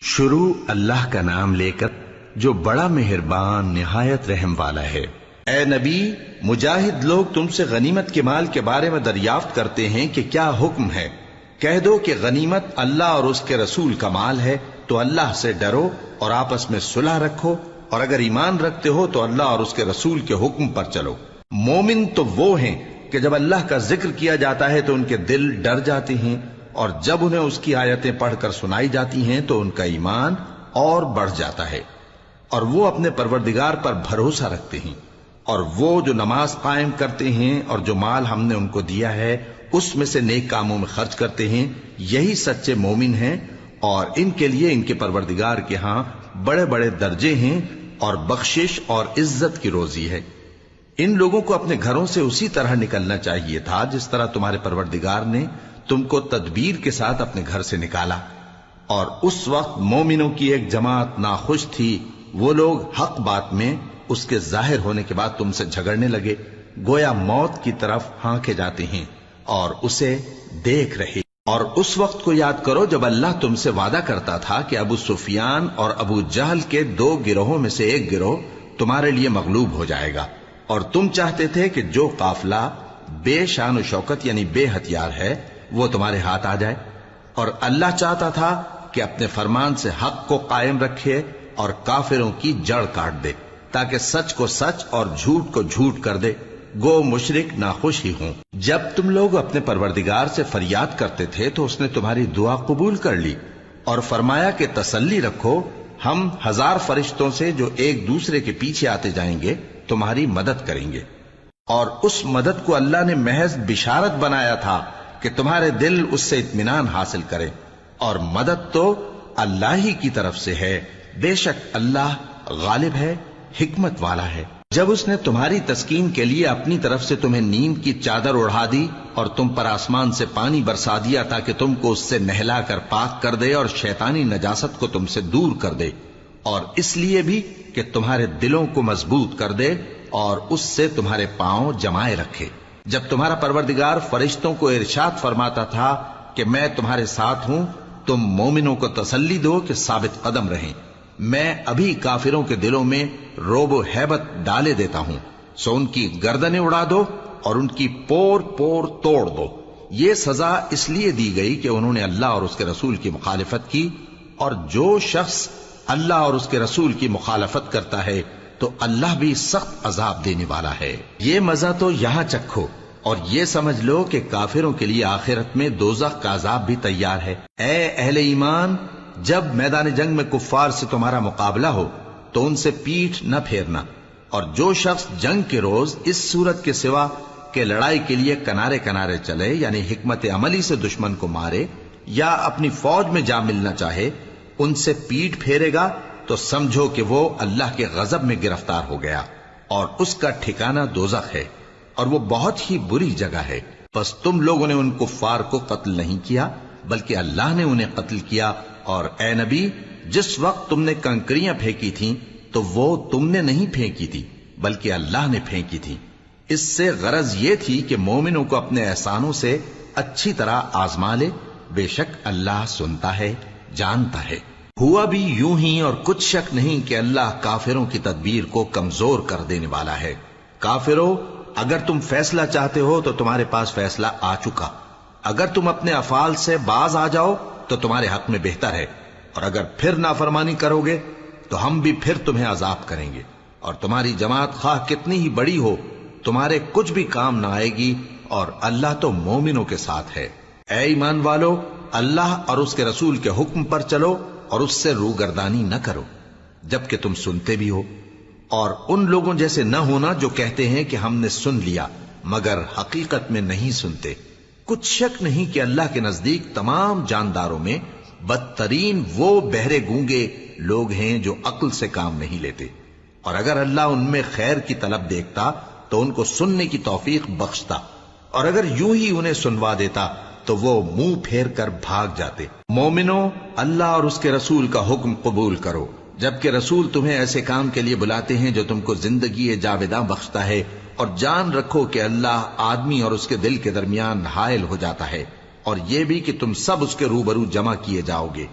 شروع اللہ کا نام لے کر جو بڑا مہربان نہایت رحم والا ہے۔ اے نبی، مجاہد لوگ تم سے غنیمت کے مال کے بارے میں دریافت کرتے ہیں کہ کیا حکم ہے۔ کہہ دو کہ غنیمت اللہ اور اس کے رسول کا مال ہے، تو اللہ سے ڈرو اور آپس میں صلح رکھو، اور اگر ایمان رکھتے ہو تو اللہ اور اس کے رسول کے حکم پر چلو۔ مومن تو وہ ہیں کہ جب اللہ کا ذکر کیا جاتا ہے تو ان کے دل ڈر جاتے ہیں، اور جب انہیں اس کی آیتیں پڑھ کر سنائی جاتی ہیں تو ان کا ایمان اور بڑھ جاتا ہے، اور وہ اپنے پروردگار پر بھروسہ رکھتے ہیں، اور وہ جو نماز قائم کرتے ہیں اور جو مال ہم نے ان کو دیا ہے اس میں سے نیک کاموں میں خرچ کرتے ہیں، یہی سچے مومن ہیں، اور ان کے لیے ان کے پروردگار کے ہاں بڑے بڑے درجے ہیں اور بخشش اور عزت کی روزی ہے۔ ان لوگوں کو اپنے گھروں سے اسی طرح نکلنا چاہیے تھا جس طرح تمہارے پروردگار نے تم کو تدبیر کے ساتھ اپنے گھر سے نکالا، اور اس وقت مومنوں کی ایک جماعت ناخوش تھی۔ وہ لوگ حق بات میں اس کے ظاہر ہونے کے بعد تم سے جھگڑنے لگے، گویا موت کی طرف ہانکے جاتے ہیں اور اسے دیکھ رہے۔ اور اس وقت کو یاد کرو جب اللہ تم سے وعدہ کرتا تھا کہ ابو سفیان اور ابو جہل کے دو گروہوں میں سے ایک گروہ تمہارے لیے مغلوب ہو جائے گا، اور تم چاہتے تھے کہ جو قافلہ بے شان و شوکت یعنی بے ہتھیار ہے وہ تمہارے ہاتھ آ جائے، اور اللہ چاہتا تھا کہ اپنے فرمان سے حق کو قائم رکھے اور کافروں کی جڑ کاٹ دے، تاکہ سچ کو سچ اور جھوٹ کو جھوٹ کر دے، گو مشرک ناخوش ہی ہوں۔ جب تم لوگ اپنے پروردگار سے فریاد کرتے تھے تو اس نے تمہاری دعا قبول کر لی، اور فرمایا کہ تسلی رکھو، ہم 1000 فرشتوں سے جو ایک دوسرے کے پیچھے آتے جائیں گے تمہاری مدد کریں گے۔ اور اس مدد کو اللہ نے محض بشارت بنایا تھا کہ تمہارے دل اس سے اطمینان حاصل کرے، اور مدد تو اللہ ہی کی طرف سے ہے، بے شک اللہ غالب ہے، حکمت والا ہے۔ جب اس نے تمہاری تسکین کے لیے اپنی طرف سے تمہیں نیند کی چادر اڑھا دی اور تم پر آسمان سے پانی برسا دیا تاکہ تم کو اس سے نہلا کر پاک کر دے اور شیطانی نجاست کو تم سے دور کر دے، اور اس لیے بھی کہ تمہارے دلوں کو مضبوط کر دے اور اس سے تمہارے پاؤں جمائے رکھے۔ جب تمہارا پروردگار فرشتوں کو ارشاد فرماتا تھا کہ میں تمہارے ساتھ ہوں، تم مومنوں کو تسلی دو کہ ثابت قدم رہیں، میں ابھی کافروں کے دلوں میں رعب و ہیبت ڈالے دیتا ہوں، سو ان کی گردنیں اڑا دو اور ان کی پور پور توڑ دو۔ یہ سزا اس لیے دی گئی کہ انہوں نے اللہ اور اس کے رسول کی مخالفت کی، اور جو شخص اللہ اور اس کے رسول کی مخالفت کرتا ہے تو اللہ بھی سخت عذاب دینے والا ہے۔ یہ مزہ تو یہاں چکھو، اور یہ سمجھ لو کہ کافروں کے لیے آخرت میں دوزخ کا عذاب بھی تیار ہے۔ اے اہل ایمان، جب میدان جنگ میں کفار سے تمہارا مقابلہ ہو تو ان سے پیٹھ نہ پھیرنا، اور جو شخص جنگ کے روز اس صورت کے سوا کہ لڑائی کے لیے کنارے کنارے چلے یعنی حکمت عملی سے دشمن کو مارے یا اپنی فوج میں جا ملنا چاہے، ان سے پیٹھ پھیرے گا تو سمجھو کہ وہ اللہ کے غضب میں گرفتار ہو گیا، اور اس کا ٹھکانہ دوزخ ہے، اور وہ بہت ہی بری جگہ ہے۔ بس تم لوگوں نے ان کفار کو قتل نہیں کیا بلکہ اللہ نے انہیں قتل کیا، اور اے نبی، جس وقت تم نے کنکریاں پھینکی تھیں تو وہ تم نے نہیں پھینکی تھی بلکہ اللہ نے پھینکی تھی۔ اس سے غرض یہ تھی کہ مومنوں کو اپنے احسانوں سے اچھی طرح آزما لے، بے شک اللہ سنتا ہے، جانتا ہے۔ ہوا بھی یوں ہی، اور کچھ شک نہیں کہ اللہ کافروں کی تدبیر کو کمزور کر دینے والا ہے۔ کافروں، اگر تم فیصلہ چاہتے ہو تو تمہارے پاس فیصلہ آ چکا، اگر تم اپنے افعال سے باز آ جاؤ تو تمہارے حق میں بہتر ہے، اور اگر پھر نافرمانی کرو گے تو ہم بھی پھر تمہیں عذاب کریں گے، اور تمہاری جماعت خواہ کتنی ہی بڑی ہو تمہارے کچھ بھی کام نہ آئے گی، اور اللہ تو مومنوں کے ساتھ ہے۔ اے ایمان والو، اللہ اور اس کے رسول کے حکم پر چلو اور اس سے روگردانی نہ کرو جبکہ تم سنتے بھی ہو، اور ان لوگوں جیسے نہ ہونا جو کہتے ہیں کہ ہم نے سن لیا مگر حقیقت میں نہیں سنتے۔ کچھ شک نہیں کہ اللہ کے نزدیک تمام جانداروں میں بدترین وہ بہرے گونگے لوگ ہیں جو عقل سے کام نہیں لیتے، اور اگر اللہ ان میں خیر کی طلب دیکھتا تو ان کو سننے کی توفیق بخشتا، اور اگر یوں ہی انہیں سنوا دیتا تو وہ منہ پھیر کر بھاگ جاتے۔ مومنوں، اللہ اور اس کے رسول کا حکم قبول کرو، جبکہ رسول تمہیں ایسے کام کے لیے بلاتے ہیں جو تم کو زندگی جاوداں بخشتا ہے، اور جان رکھو کہ اللہ آدمی اور اس کے دل کے درمیان حائل ہو جاتا ہے، اور یہ بھی کہ تم سب اس کے روبرو جمع کیے جاؤ گے۔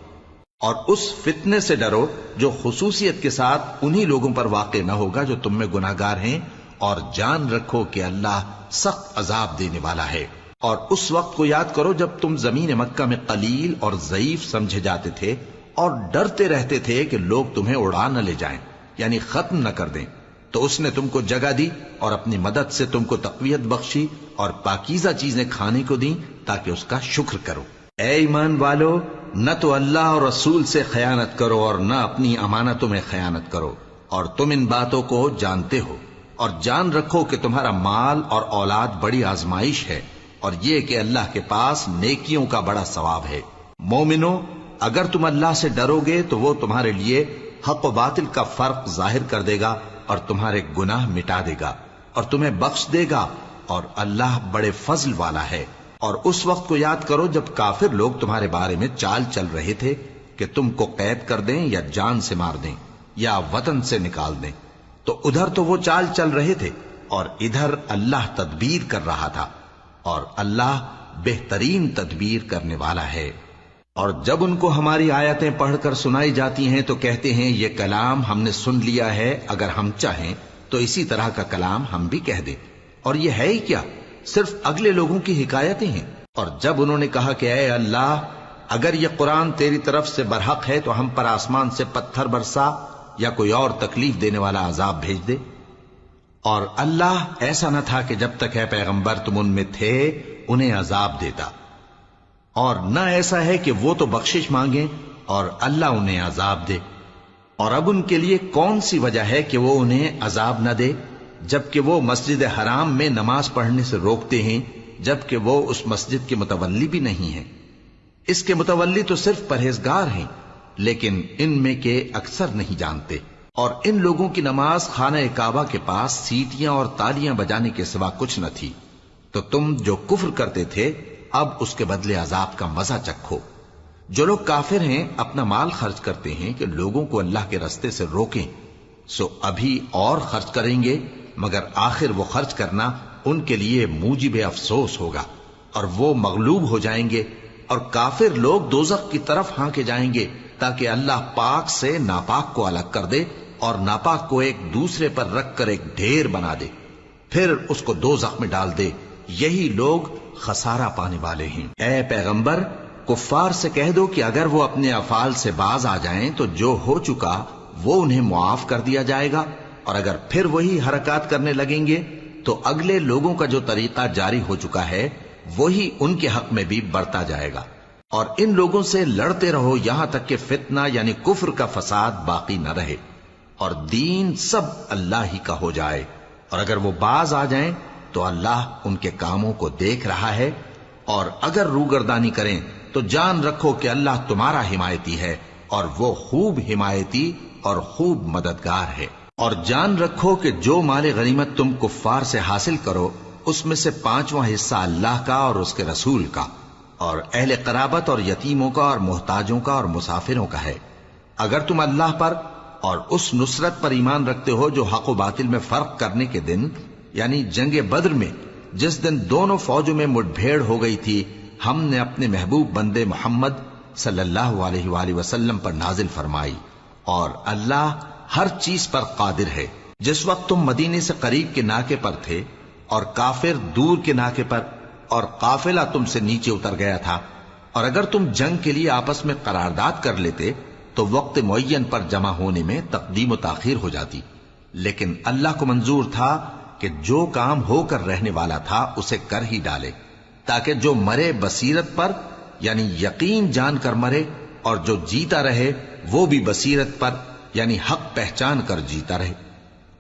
اور اس فتنے سے ڈرو جو خصوصیت کے ساتھ انہی لوگوں پر واقع نہ ہوگا جو تم میں گناہگار ہیں، اور جان رکھو کہ اللہ سخت عذاب دینے والا ہے۔ اور اس وقت کو یاد کرو جب تم زمین مکہ میں قلیل اور ضعیف سمجھے جاتے تھے اور ڈرتے رہتے تھے کہ لوگ تمہیں اڑا نہ لے جائیں، یعنی ختم نہ کر دیں، تو اس نے تم کو جگہ دی اور اپنی مدد سے تم کو تقویت بخشی اور پاکیزہ چیزیں کھانے کو دیں تاکہ اس کا شکر کرو۔ اے ایمان والو، نہ تو اللہ اور رسول سے خیانت کرو اور نہ اپنی امانتوں میں خیانت کرو، اور تم ان باتوں کو جانتے ہو، اور جان رکھو کہ تمہارا مال اور اولاد بڑی آزمائش ہے، اور یہ کہ اللہ کے پاس نیکیوں کا بڑا ثواب ہے۔ مومنو، اگر تم اللہ سے ڈرو گے تو وہ تمہارے لیے حق و باطل کا فرق ظاہر کر دے گا اور تمہارے گناہ مٹا دے گا اور تمہیں بخش دے گا، اور اللہ بڑے فضل والا ہے۔ اور اس وقت کو یاد کرو جب کافر لوگ تمہارے بارے میں چال چل رہے تھے کہ تم کو قید کر دیں یا جان سے مار دیں یا وطن سے نکال دیں، تو ادھر تو وہ چال چل رہے تھے اور ادھر اللہ تدبیر کر رہا تھا، اور اللہ بہترین تدبیر کرنے والا ہے۔ اور جب ان کو ہماری آیتیں پڑھ کر سنائی جاتی ہیں تو کہتے ہیں یہ کلام ہم نے سن لیا ہے، اگر ہم چاہیں تو اسی طرح کا کلام ہم بھی کہہ دیں، اور یہ ہے ہی کیا، صرف اگلے لوگوں کی حکایتیں ہیں۔ اور جب انہوں نے کہا کہ اے اللہ، اگر یہ قرآن تیری طرف سے برحق ہے تو ہم پر آسمان سے پتھر برسا یا کوئی اور تکلیف دینے والا عذاب بھیج دے۔ اور اللہ ایسا نہ تھا کہ جب تک اے پیغمبر تم ان میں تھے انہیں عذاب دیتا، اور نہ ایسا ہے کہ وہ تو بخشش مانگیں اور اللہ انہیں عذاب دے۔ اور اب ان کے لیے کون سی وجہ ہے کہ وہ انہیں عذاب نہ دے، جبکہ وہ مسجد حرام میں نماز پڑھنے سے روکتے ہیں، جبکہ وہ اس مسجد کے متولی بھی نہیں ہیں۔ اس کے متولی تو صرف پرہیزگار ہیں، لیکن ان میں کے اکثر نہیں جانتے۔ اور ان لوگوں کی نماز خانہ کعبہ کے پاس سیٹیاں اور تالیاں بجانے کے سوا کچھ نہ تھی، تو تم جو کفر کرتے تھے اب اس کے بدلے عذاب کا مزہ چکھو۔ جو لوگ کافر ہیں اپنا مال خرچ کرتے ہیں کہ لوگوں کو اللہ کے رستے سے روکیں، سو ابھی اور خرچ کریں گے، مگر آخر وہ خرچ کرنا ان کے لیے موجب افسوس ہوگا، اور وہ مغلوب ہو جائیں گے، اور کافر لوگ دوزخ کی طرف ہانکے جائیں گے تاکہ اللہ پاک سے ناپاک کو الگ کر دے اور ناپاک کو ایک دوسرے پر رکھ کر ایک ڈھیر بنا دے، پھر اس کو دوزخ میں ڈال دے۔ یہی لوگ خسارہ پانے والے ہیں۔ اے پیغمبر، کفار سے کہہ دو کہ اگر وہ اپنے افعال سے باز آ جائیں تو جو ہو چکا وہ انہیں معاف کر دیا جائے گا، اور اگر پھر وہی حرکات کرنے لگیں گے تو اگلے لوگوں کا جو طریقہ جاری ہو چکا ہے وہی ان کے حق میں بھی برتا جائے گا۔ اور ان لوگوں سے لڑتے رہو یہاں تک کہ فتنہ یعنی کفر کا فساد باقی نہ رہے اور دین سب اللہ ہی کا ہو جائے، اور اگر وہ باز آ جائیں تو اللہ ان کے کاموں کو دیکھ رہا ہے، اور اگر روگردانی کریں تو جان رکھو کہ اللہ تمہارا حمایتی ہے، اور وہ خوب حمایتی اور خوب مددگار ہے۔ اور جان رکھو کہ جو مال غنیمت تم کفار سے حاصل کرو اس میں سے 5واں حصہ اللہ کا اور اس کے رسول کا اور اہل قرابت اور یتیموں کا اور محتاجوں کا اور مسافروں کا ہے۔ اگر تم اللہ پر اور اس نصرت پر ایمان رکھتے ہو جو حق و باطل میں فرق کرنے کے دن یعنی جنگ بدر میں جس دن دونوں فوجوں میں مٹ بھیڑ ہو گئی تھی، ہم نے اپنے محبوب بندے محمد صلی اللہ علیہ وآلہ وسلم پر نازل فرمائی، اور اللہ ہر چیز پر قادر ہے۔ جس وقت تم مدینے سے قریب کے ناکے پر تھے اور کافر دور کے ناکے پر، اور قافلہ تم سے نیچے اتر گیا تھا، اور اگر تم جنگ کے لیے آپس میں قرارداد کر لیتے تو وقت معین پر جمع ہونے میں تقدیم و تاخیر ہو جاتی، لیکن اللہ کو منظور تھا کہ جو کام ہو کر رہنے والا تھا اسے کر ہی ڈالے، تاکہ جو مرے بصیرت پر یعنی یقین جان کر مرے، اور جو جیتا رہے وہ بھی بصیرت پر یعنی حق پہچان کر جیتا رہے۔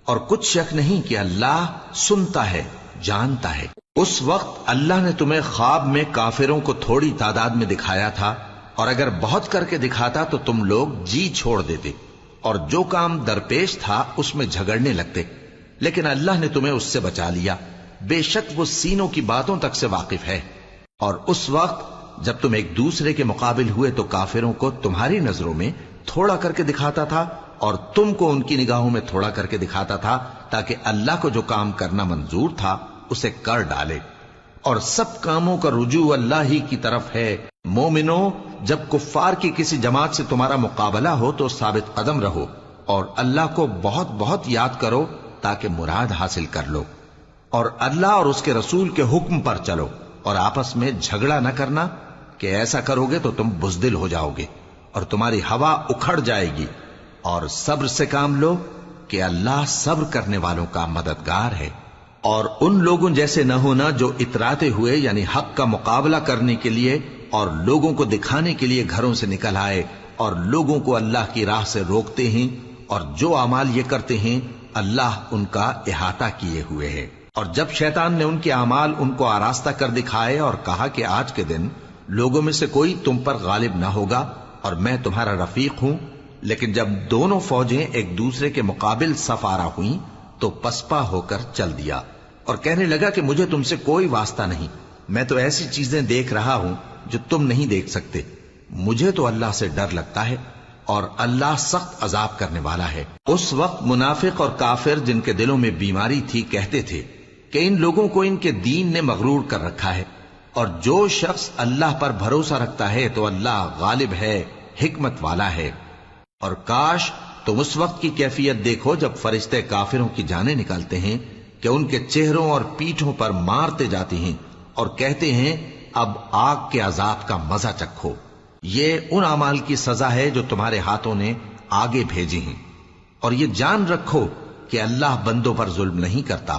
اور کچھ شک نہیں کہ اللہ سنتا ہے، جانتا ہے۔ اس وقت اللہ نے تمہیں خواب میں کافروں کو تھوڑی تعداد میں دکھایا تھا، اور اگر بہت کر کے دکھاتا تو تم لوگ جی چھوڑ دیتے اور جو کام درپیش تھا اس میں جھگڑنے لگتے، لیکن اللہ نے تمہیں اس سے بچا لیا، بے شک وہ سینوں کی باتوں تک سے واقف ہے۔ اور اس وقت جب تم ایک دوسرے کے مقابل ہوئے تو کافروں کو تمہاری نظروں میں تھوڑا کر کے دکھاتا تھا اور تم کو ان کی نگاہوں میں تھوڑا کر کے دکھاتا تھا، تاکہ اللہ کو جو کام کرنا منظور تھا اسے کر ڈالے۔ اور سب کاموں کا رجوع اللہ ہی کی طرف ہے۔ مومنو، جب کفار کی کسی جماعت سے تمہارا مقابلہ ہو تو ثابت قدم رہو اور اللہ کو بہت بہت یاد کرو تاکہ مراد حاصل کر لو، اور اللہ اور اس کے رسول کے حکم پر چلو، اور آپس میں جھگڑا نہ کرنا کہ ایسا کرو گے تو تم بزدل ہو جاؤ گے اور تمہاری ہوا اکھڑ جائے گی، اور صبر سے کام لو کہ اللہ صبر کرنے والوں کا مددگار ہے۔ اور ان لوگوں جیسے نہ ہونا جو اتراتے ہوئے یعنی حق کا مقابلہ کرنے کے لیے اور لوگوں کو دکھانے کے لیے گھروں سے نکل آئے اور لوگوں کو اللہ کی راہ سے روکتے ہیں، اور جو اعمال یہ کرتے ہیں اللہ ان کا احاطہ کیے ہوئے ہے۔ اور جب شیطان نے ان کے اعمال ان کو آراستہ کر دکھائے اور کہا کہ آج کے دن لوگوں میں سے کوئی تم پر غالب نہ ہوگا اور میں تمہارا رفیق ہوں، لیکن جب دونوں فوجیں ایک دوسرے کے مقابل صف آرا ہوئیں تو پسپا ہو کر چل دیا اور کہنے لگا کہ مجھے تم سے کوئی واسطہ نہیں، میں تو ایسی چیزیں دیکھ رہا ہوں جو تم نہیں دیکھ سکتے، مجھے تو اللہ سے ڈر لگتا ہے اور اللہ سخت عذاب کرنے والا ہے۔ اس وقت منافق اور کافر جن کے دلوں میں بیماری تھی کہتے تھے کہ ان لوگوں کو ان کے دین نے مغرور کر رکھا ہے، اور جو شخص اللہ پر بھروسہ رکھتا ہے تو اللہ غالب ہے، حکمت والا ہے۔ اور کاش تم اس وقت کی کیفیت دیکھو جب فرشتے کافروں کی جانیں نکالتے ہیں کہ ان کے چہروں اور پیٹھوں پر مارتے جاتے ہیں اور کہتے ہیں اب آگ کے عذاب کا مزہ چکھو، یہ ان اعمال کی سزا ہے جو تمہارے ہاتھوں نے آگے بھیجی ہیں، اور یہ جان رکھو کہ اللہ بندوں پر ظلم نہیں کرتا۔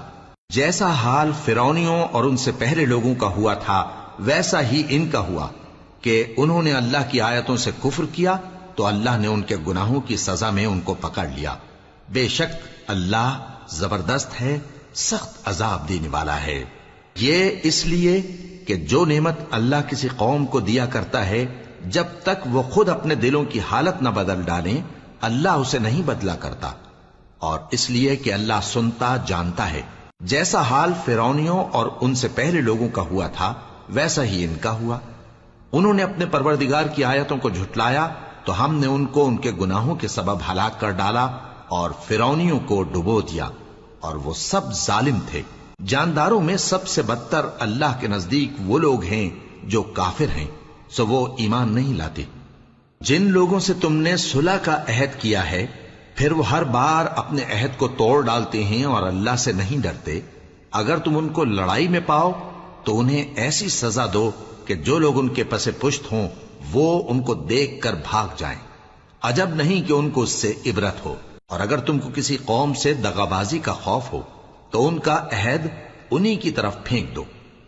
جیسا حال فرعونیوں اور ان سے پہلے لوگوں کا ہوا تھا ویسا ہی ان کا ہوا کہ انہوں نے اللہ کی آیتوں سے کفر کیا تو اللہ نے ان کے گناہوں کی سزا میں ان کو پکڑ لیا۔ بے شک اللہ زبردست ہے، سخت عذاب دینے والا ہے۔ یہ اس لیے کہ جو نعمت اللہ کسی قوم کو دیا کرتا ہے جب تک وہ خود اپنے دلوں کی حالت نہ بدل ڈالیں اللہ اسے نہیں بدلا کرتا، اور اس لیے کہ اللہ سنتا جانتا ہے۔ جیسا حال فرعونیوں اور ان سے پہلے لوگوں کا ہوا تھا ویسا ہی ان کا ہوا۔ انہوں نے اپنے پروردگار کی آیتوں کو جھٹلایا تو ہم نے ان کو ان کے گناہوں کے سبب ہلاک کر ڈالا اور فرعونیوں کو ڈبو دیا، اور وہ سب ظالم تھے۔ جانداروں میں سب سے بدتر اللہ کے نزدیک وہ لوگ ہیں جو کافر ہیں، سو وہ ایمان نہیں لاتے۔ جن لوگوں سے تم نے صلح کا عہد کیا ہے پھر وہ ہر بار اپنے عہد کو توڑ ڈالتے ہیں اور اللہ سے نہیں ڈرتے، اگر تم ان کو لڑائی میں پاؤ تو انہیں ایسی سزا دو کہ جو لوگ ان کے پس پشت ہوں وہ ان کو دیکھ کر بھاگ جائیں، عجب نہیں کہ ان کو اس سے عبرت ہو۔ اور اگر تم کو کسی قوم سے دغابازی کا خوف ہو تو ان کا عہد انہی کی طرف پھینک دو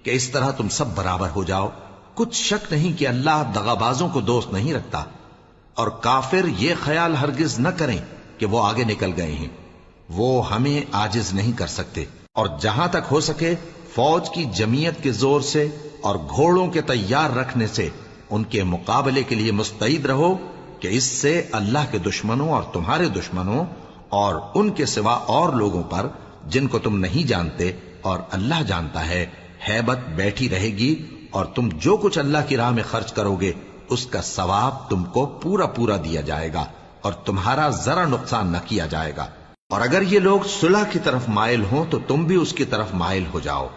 کہ اس طرح تم سب برابر ہو جاؤ۔ کچھ شک نہیں کہ اللہ دغابازوں کو دوست نہیں رکھتا، اور کافر یہ خیال ہرگز نہ کریں کہ وہ آگے نکل گئے ہیں، وہ ہمیں عاجز نہیں کر سکتے۔ اور جہاں تک ہو سکے فوج کی جمعیت کے زور سے اور گھوڑوں کے تیار رکھنے سے ان کے مقابلے کے لیے مستعد رہو کہ اس سے اللہ کے دشمنوں اور تمہارے دشمنوں اور ان کے سوا اور لوگوں پر جن کو تم نہیں جانتے اور اللہ جانتا ہے ہیبت بیٹھی رہے گی، اور تم جو کچھ اللہ کی راہ میں خرچ کرو گے اس کا ثواب تم کو پورا پورا دیا جائے گا اور تمہارا ذرا نقصان نہ کیا جائے گا۔ اور اگر یہ لوگ صلح کی طرف مائل ہوں تو تم بھی اس کی طرف مائل ہو جاؤ،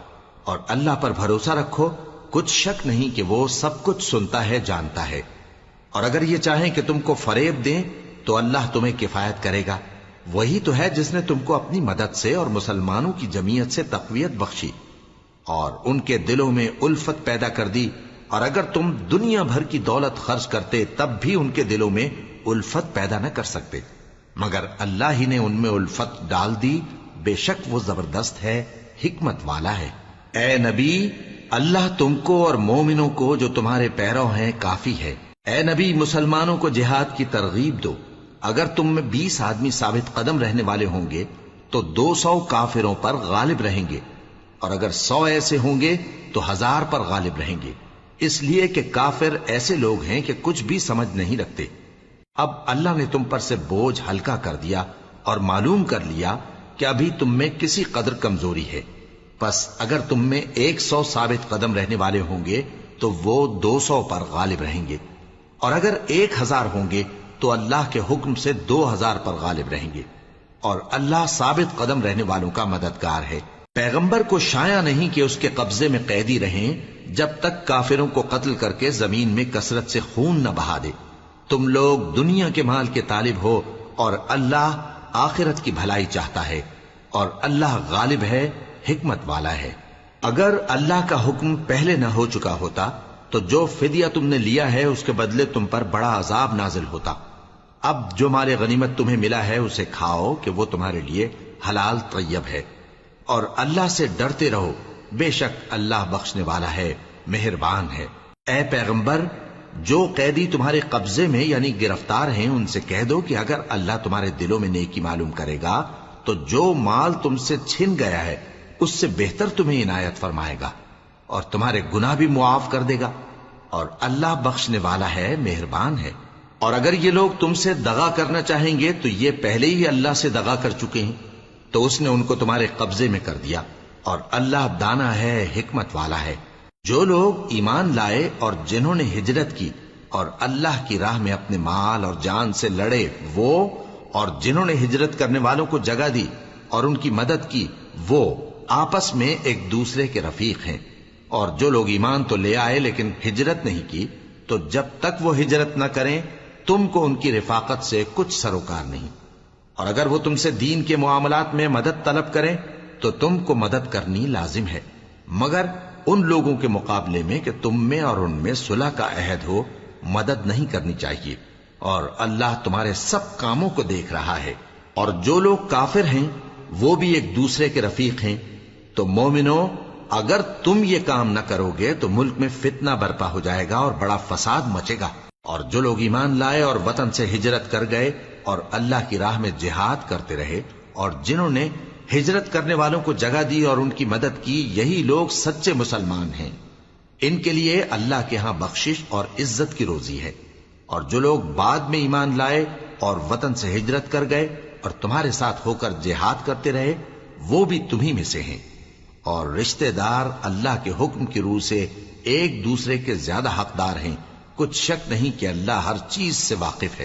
اور اللہ پر بھروسہ رکھو، کچھ شک نہیں کہ وہ سب کچھ سنتا ہے جانتا ہے۔ اور اگر یہ چاہیں کہ تم کو فریب دیں تو اللہ تمہیں کفایت کرے گا، وہی تو ہے جس نے تم کو اپنی مدد سے اور مسلمانوں کی جمعیت سے تقویت بخشی اور ان کے دلوں میں الفت پیدا کر دی، اور اگر تم دنیا بھر کی دولت خرچ کرتے تب بھی ان کے دلوں میں الفت پیدا نہ کر سکتے، مگر اللہ ہی نے ان میں الفت ڈال دی، بے شک وہ زبردست ہے، حکمت والا ہے۔ اے نبی، اللہ تم کو اور مومنوں کو جو تمہارے پیرو ہیں کافی ہے۔ اے نبی، مسلمانوں کو جہاد کی ترغیب دو۔ اگر تم میں 20 آدمی ثابت قدم رہنے والے ہوں گے تو 200 کافروں پر غالب رہیں گے، اور اگر 100 ایسے ہوں گے تو 1000 پر غالب رہیں گے، اس لیے کہ کافر ایسے لوگ ہیں کہ کچھ بھی سمجھ نہیں رکھتے۔ اب اللہ نے تم پر سے بوجھ ہلکا کر دیا اور معلوم کر لیا کہ ابھی تم میں کسی قدر کمزوری ہے، پس اگر تم میں 100 ثابت قدم رہنے والے ہوں گے تو وہ 200 پر غالب رہیں گے، اور اگر 1000 ہوں گے تو اللہ کے حکم سے 2000 پر غالب رہیں گے، اور اللہ ثابت قدم رہنے والوں کا مددگار ہے۔ پیغمبر کو شایع نہیں کہ اس کے قبضے میں قیدی رہیں جب تک کافروں کو قتل کر کے زمین میں کثرت سے خون نہ بہا دے۔ تم لوگ دنیا کے مال کے طالب ہو اور اللہ آخرت کی بھلائی چاہتا ہے، اور اللہ غالب ہے، حکمت والا ہے۔ اگر اللہ کا حکم پہلے نہ ہو چکا ہوتا تو جو فدیہ تم نے لیا ہے اس کے بدلے تم پر بڑا عذاب نازل ہوتا۔ اب جو مال غنیمت تمہیں ملا ہے اسے کھاؤ کہ وہ تمہارے لیے حلال طیب ہے، اور اللہ سے ڈرتے رہو، بے شک اللہ بخشنے والا ہے، مہربان ہے۔ اے پیغمبر، جو قیدی تمہارے قبضے میں یعنی گرفتار ہیں ان سے کہہ دو کہ اگر اللہ تمہارے دلوں میں نیکی معلوم کرے گا تو جو مال تم سے چھن گیا ہے اس سے بہتر تمہیں عنایت فرمائے گا، اور تمہارے گناہ بھی معاف کر دے گا، اور اللہ بخشنے والا ہے، مہربان ہے۔ اور اگر یہ لوگ تم سے دغا کرنا چاہیں گے تو یہ پہلے ہی اللہ سے دغا کر چکے ہیں، تو اس نے ان کو تمہارے قبضے میں کر دیا، اور اللہ دانا ہے، حکمت والا ہے۔ جو لوگ ایمان لائے اور جنہوں نے ہجرت کی اور اللہ کی راہ میں اپنے مال اور جان سے لڑے، وہ اور جنہوں نے ہجرت کرنے والوں کو جگہ دی اور ان کی مدد کی، وہ آپس میں ایک دوسرے کے رفیق ہیں۔ اور جو لوگ ایمان تو لے آئے لیکن ہجرت نہیں کی، تو جب تک وہ ہجرت نہ کریں تم کو ان کی رفاقت سے کچھ سروکار نہیں، اور اگر وہ تم سے دین کے معاملات میں مدد طلب کریں تو تم کو مدد کرنی لازم ہے، مگر ان لوگوں کے مقابلے میں کہ تم میں اور ان میں صلح کا عہد ہو مدد نہیں کرنی چاہیے، اور اللہ تمہارے سب کاموں کو دیکھ رہا ہے۔ اور جو لوگ کافر ہیں وہ بھی ایک دوسرے کے رفیق ہیں۔ تو مومنو، اگر تم یہ کام نہ کرو گے تو ملک میں فتنہ برپا ہو جائے گا اور بڑا فساد مچے گا۔ اور جو لوگ ایمان لائے اور وطن سے ہجرت کر گئے اور اللہ کی راہ میں جہاد کرتے رہے، اور جنہوں نے ہجرت کرنے والوں کو جگہ دی اور ان کی مدد کی، یہی لوگ سچے مسلمان ہیں۔ ان کے لیے اللہ کے ہاں بخشش اور عزت کی روزی ہے۔ اور جو لوگ بعد میں ایمان لائے اور وطن سے ہجرت کر گئے اور تمہارے ساتھ ہو کر جہاد کرتے رہے، وہ بھی تمہی میں سے ہیں۔ اور رشتہ دار اللہ کے حکم کی روح سے ایک دوسرے کے زیادہ حقدار ہیں۔ کچھ شک نہیں کہ اللہ ہر چیز سے واقف ہے۔